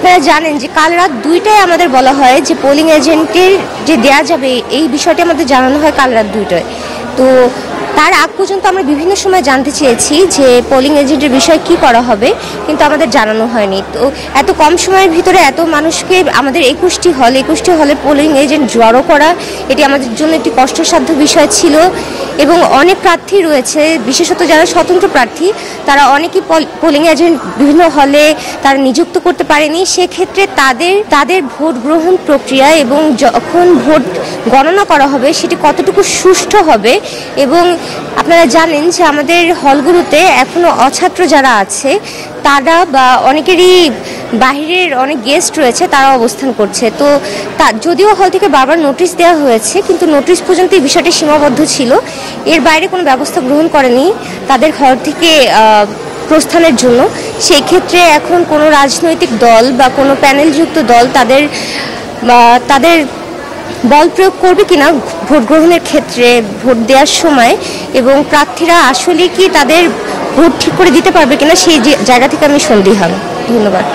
আপনারা জানেন যে কাল রাত 2টায় আমাদের বলা হয় যে পোলিং এজেন্টের যে দেয়া যাবে এই বিষয়টি আমাদের জানানো হয় কাল রাত 2টায়। তো তার আগ পর্যন্ত আমরা বিভিন্ন সময় জানতে চেয়েছি যে পোলিং এজেন্টের বিষয়ে কি করা হবে, কিন্তু আমাদের জানানো হয়নি। তো এত কম সময়ের ভিতরে এত মানুষকে আমাদের 21টি হলে পোলিং এজেন্ট জড়ো করা, এটি আমাদের জন্য একটি কষ্টসাধ্য বিষয় ছিল। এবং অনেক প্রার্থী রয়েছে, বিশেষত যারা স্বতন্ত্র প্রার্থী, তারা অনেকেই পোলিং এজেন্ট বিভিন্ন হলে তারা নিযুক্ত করতে পারেনি। সেক্ষেত্রে তাদের ভোট গ্রহণ প্রক্রিয়া এবং যখন ভোট গণনা করা হবে সেটি কতটুকু সুষ্ঠু হবে। এবং আপনারা জানেন যে আমাদের হলগুলোতে এখনো অছাত্র যারা আছে তারা বা অনেকেরই বাহিরের অনেক গেস্ট রয়েছে, তারা অবস্থান করছে। তো যদিও হল থেকে বারবার নোটিশ দেওয়া হয়েছে, কিন্তু নোটিশ পর্যন্ত এই বিষয়টি সীমাবদ্ধ ছিল, এর বাইরে কোনো ব্যবস্থা গ্রহণ করেনি তাদের হল থেকে প্রস্থানের জন্য। সেই ক্ষেত্রে এখন কোনো রাজনৈতিক দল বা কোনো প্যানেলযুক্ত দল তাদের বল প্রয়োগ করবে কিনা ভোট গ্রহণের ক্ষেত্রে, ভোট দেওয়ার সময়, এবং প্রার্থীরা আসলে কি তাদের ভোট ঠিক করে দিতে পারবে কিনা সেই জায়গা থেকে আমি সন্দিহান। ধন্যবাদ।